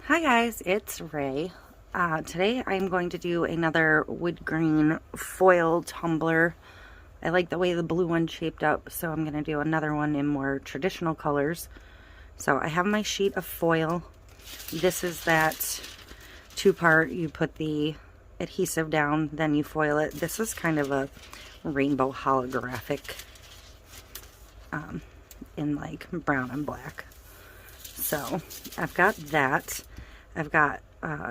Hi guys, it's Ray. Today I'm going to do another wood grain foil tumbler. I like the way the blue one shaped up, so I'm going to do another one in more traditional colors. So I have my sheet of foil. This is that two-part, you put the adhesive down, then you foil it. This is kind of a rainbow holographic in like brown and black. So I've got that. I've got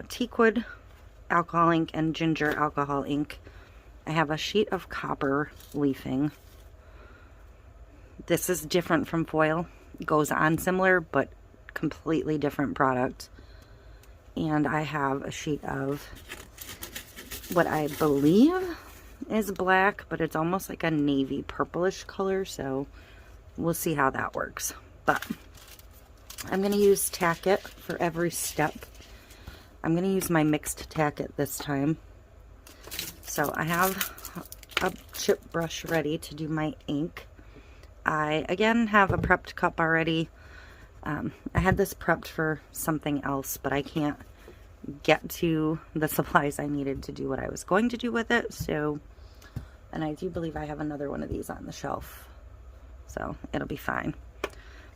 teakwood alcohol ink and ginger alcohol ink. I have a sheet of copper leafing. This is different from foil. It goes on similar, but completely different product. And I have a sheet of what I believe is black, but it's almost like a navy purplish color, so we'll see how that works. But I'm going to use Tack It for every step. I'm going to use my mixed Tack It this time. So I have a chip brush ready to do my ink. I, again, have a prepped cup already. I had this prepped for something else, but I can't get to the supplies I needed to do what I was going to do with it. So, and I do believe I have another one of these on the shelf. So it'll be fine.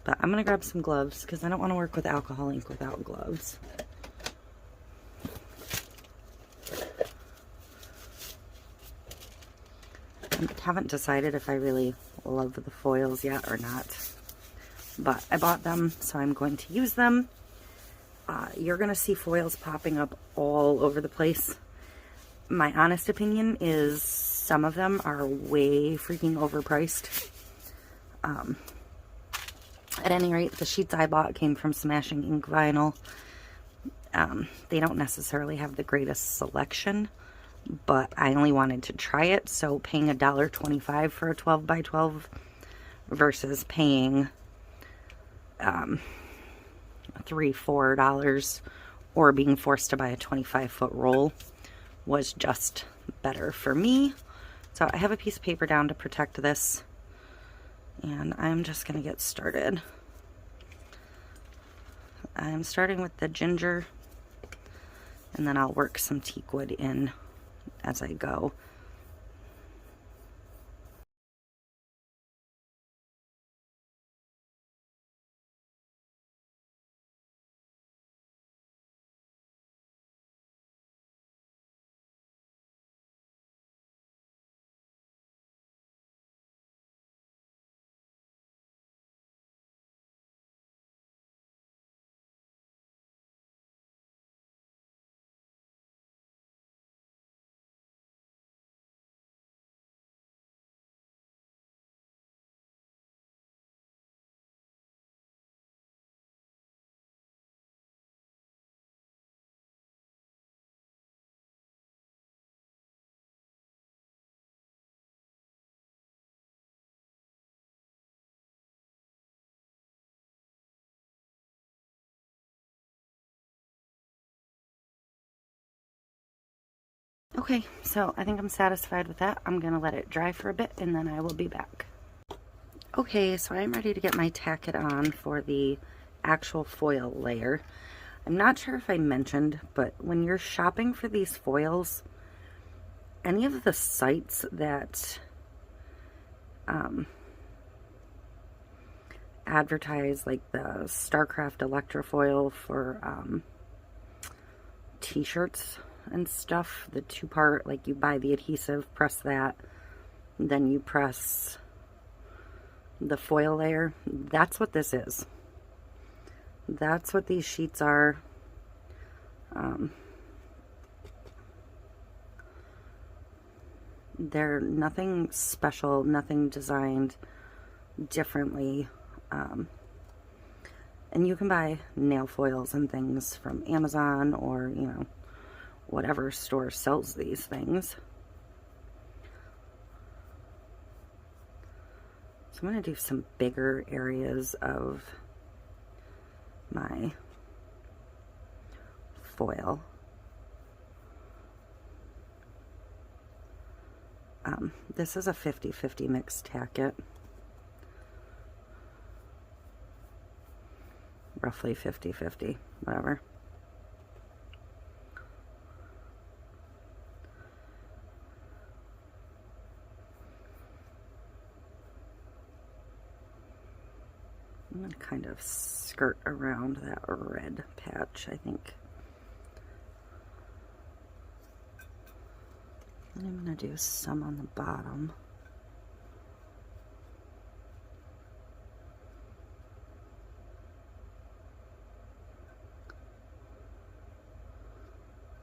But I'm going to grab some gloves because I don't want to work with alcohol ink without gloves. I haven't decided if I really love the foils yet or not. But I bought them, so I'm going to use them. You're going to see foils popping up all over the place. My honest opinion is some of them are way freaking overpriced. At any rate, the sheets I bought came from Smashing Ink Vinyl. They don't necessarily have the greatest selection, but I only wanted to try it, so paying $1.25 for a 12 by 12 versus paying $3-4 or being forced to buy a 25-foot roll was just better for me. So I have a piece of paper down to protect this. And I'm just going to get started. I'm starting with the ginger, and then I'll work some teakwood in as I go. Okay, so I think I'm satisfied with that. I'm going to let it dry for a bit, and then I will be back. Okay, so I'm ready to get my Tack It on for the actual foil layer. I'm not sure if I mentioned, but when you're shopping for these foils, any of the sites that advertise like the StarCraft Electrofoil for t-shirts and stuff, the two-part, like you buy the adhesive, press that, then you press the foil layer. That's what this is. That's what these sheets are. They're nothing special, nothing designed differently. And you can buy nail foils and things from Amazon or, you know, whatever store sells these things. So I'm going to do some bigger areas of my foil. This is a 50-50 mixed Tack It. Roughly 50-50, whatever. kind of skirt around that red patch, I think. And I'm going to do some on the bottom.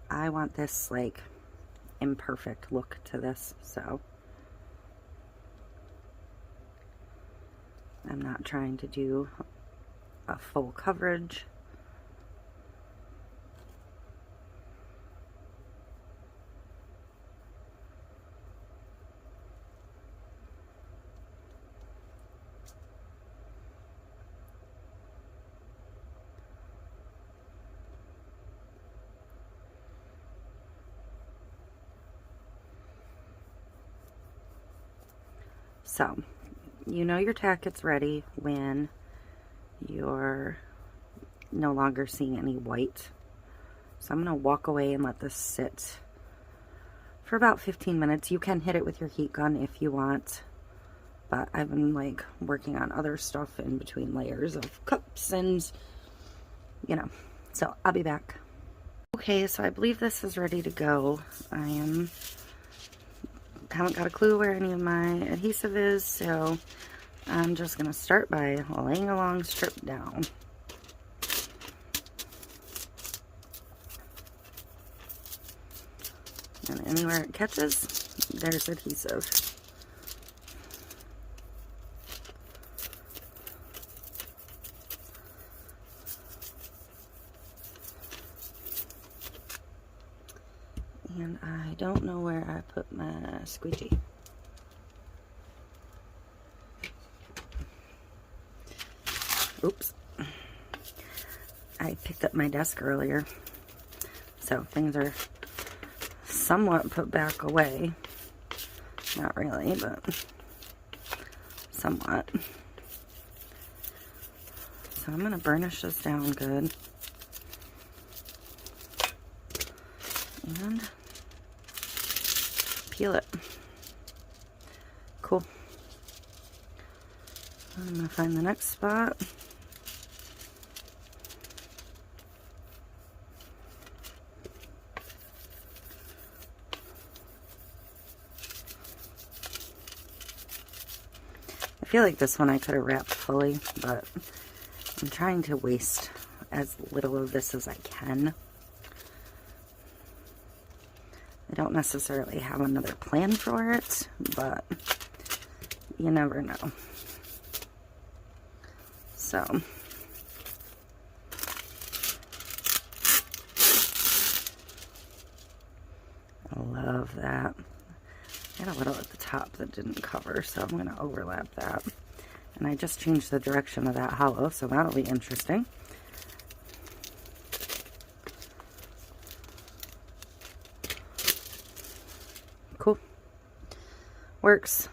I want this like imperfect look to this, so I'm not trying to do a full coverage. So, you know your tack it's ready when you're no longer seeing any white. So I'm going to walk away and let this sit for about 15 minutes. You can hit it with your heat gun if you want, but I've been like working on other stuff in between layers of cups and, you know, so I'll be back. Okay, so I believe this is ready to go. Haven't got a clue where any of my adhesive is, so I'm just going to start by laying a long strip down. And anywhere it catches, there's adhesive. And I don't know where I put my squeegee. Oops. I picked up my desk earlier, so things are somewhat put back away. Not really, but somewhat. So I'm going to burnish this down good. And peel it. Cool. I'm going to find the next spot. I feel like this one I could have wrapped fully, but I'm trying to waste as little of this as I can. I don't necessarily have another plan for it, but you never know. So, I love that. I had a little at the top that didn't cover, so I'm going to overlap that. And I just changed the direction of that hollow, so that'll be interesting. Cool. Works.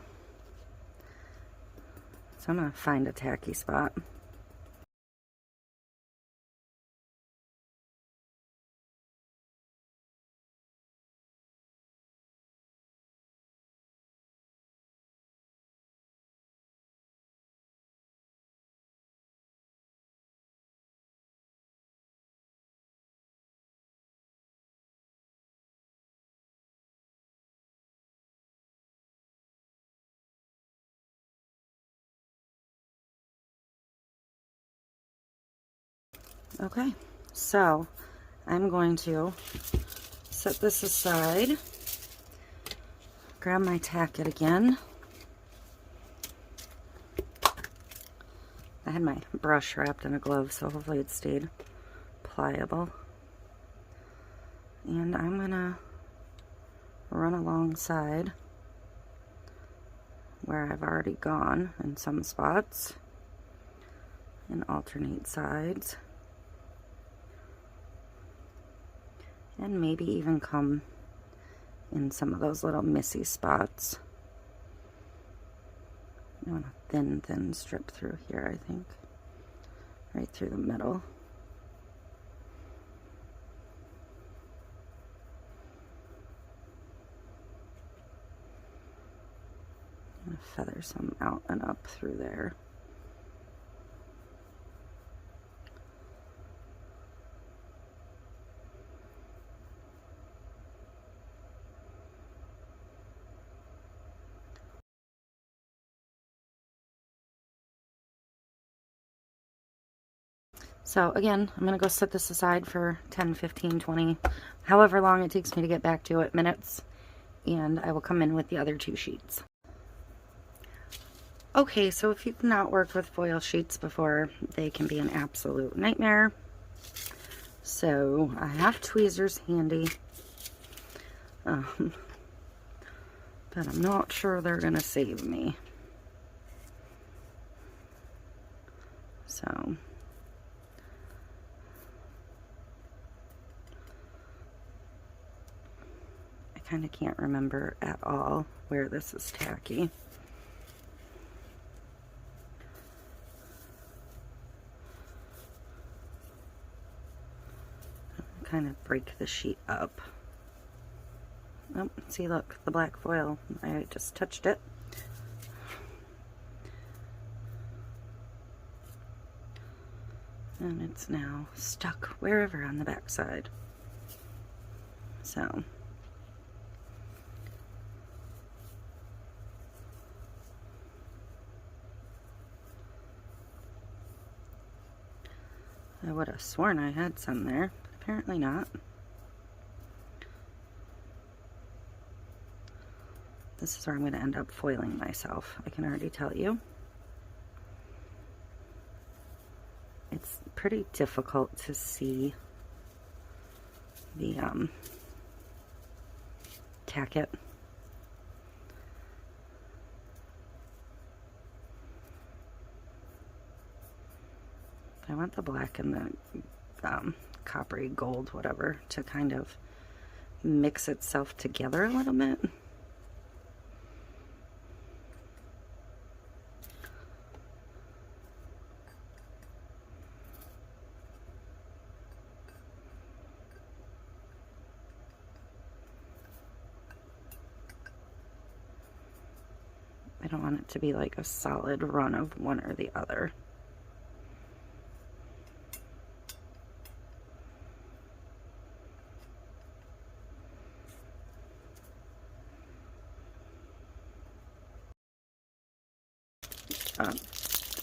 So I'm going to find a tacky spot. Okay, so I'm going to set this aside, grab my Tack It again. I had my brush wrapped in a glove, so hopefully it stayed pliable. And I'm gonna run alongside where I've already gone in some spots and alternate sides. And maybe even come in some of those little missy spots. I want a thin strip through here, I think. Right through the middle. I'm gonna feather some out and up through there. So again, I'm going to go set this aside for 10, 15, 20, however long it takes me to get back to it, minutes, and I will come in with the other 2 sheets. Okay, so if you've not worked with foil sheets before, they can be an absolute nightmare. So I have tweezers handy, but I'm not sure they're going to save me. So I kind of can't remember at all where this is tacky. Kind of break the sheet up. Oh, see, look, the black foil. I just touched it. And it's now stuck wherever on the back side. So I would have sworn I had some there. Apparently not. This is where I'm going to end up foiling myself. I can already tell you. It's pretty difficult to see the Tack It. I want the black and the coppery gold, whatever, to kind of mix itself together a little bit. I don't want it to be like a solid run of one or the other.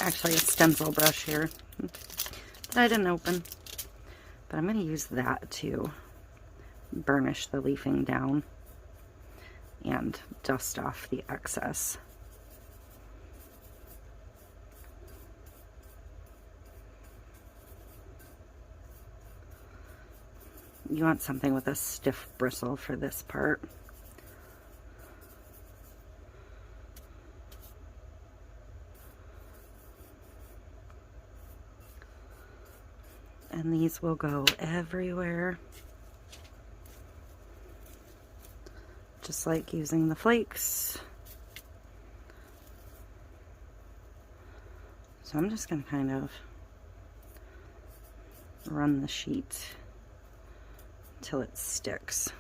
Actually a stencil brush here that I didn't open, but I'm going to use that to burnish the leafing down and dust off the excess. You want something with a stiff bristle for this part. And these will go everywhere, just like using the flakes. So I'm just going to kind of run the sheet until it sticks.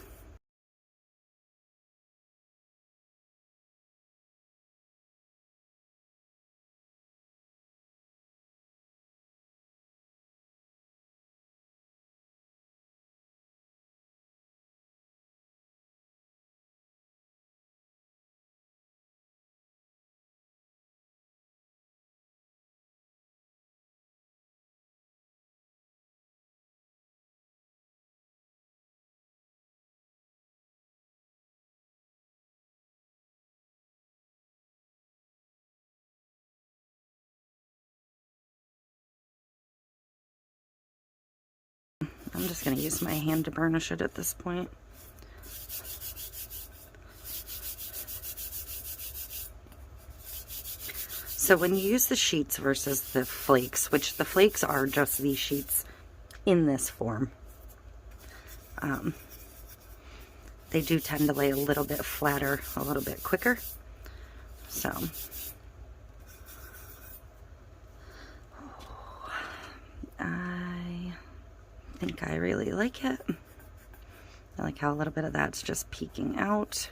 I'm just going to use my hand to burnish it at this point. So when you use the sheets versus the flakes, which the flakes are just these sheets in this form, they do tend to lay a little bit flatter, a little bit quicker. So I think I really like it. I like how a little bit of that's just peeking out.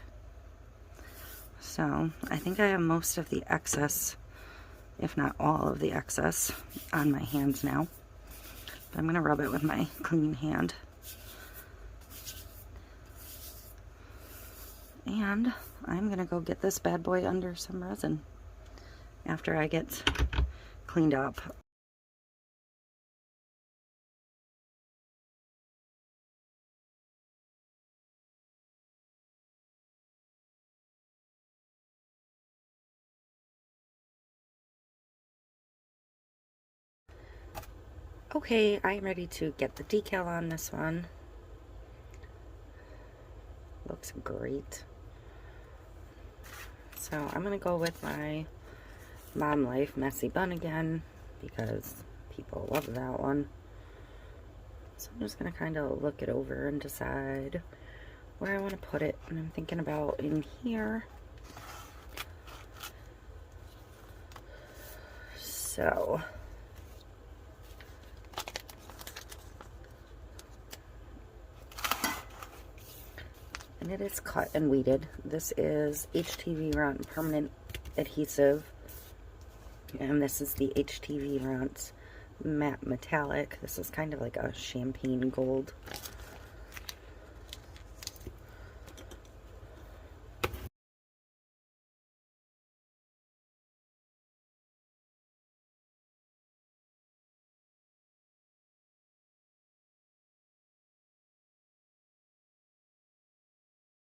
So I think I have most of the excess, if not all of the excess, on my hands now. But I'm going to rub it with my clean hand. And I'm going to go get this bad boy under some resin after I get cleaned up. Okay, I'm ready to get the decal on this one. Looks great. So I'm going to go with my Mom Life Messy Bun again because people love that one. So I'm just going to kind of look it over and decide where I want to put it. And I'm thinking about in here. So and it is cut and weeded. This is HTVRont Permanent Adhesive, and this is the HTVRont Matte Metallic. This is kind of like a champagne gold.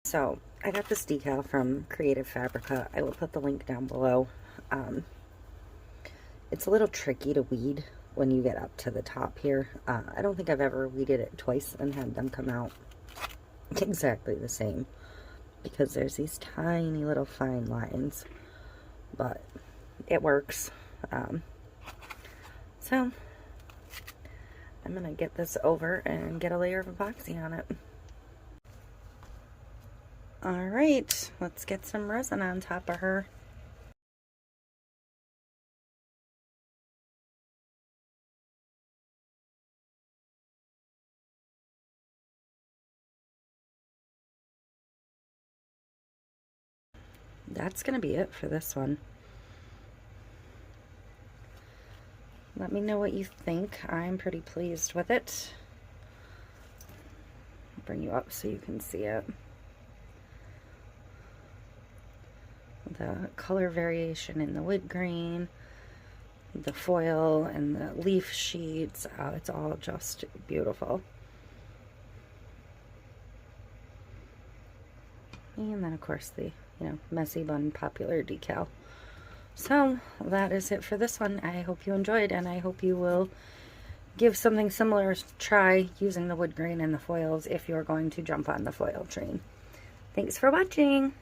So I got this decal from Creative Fabrica. I will put the link down below. It's a little tricky to weed when you get up to the top here. I don't think I've ever weeded it twice and had them come out exactly the same because there's these tiny little fine lines, but it works. So I'm gonna get this over and get a layer of epoxy on it. Alright, let's get some resin on top of her. That's going to be it for this one. Let me know what you think. I'm pretty pleased with it. I'll bring you up so you can see it. The color variation in the wood grain, the foil, and the leaf sheets. It's all just beautiful. And then, of course, the Messy Bun Popular decal. So that is it for this one. I hope you enjoyed, and I hope you will give something similar a try using the wood grain and the foils if you're going to jump on the foil train. Thanks for watching.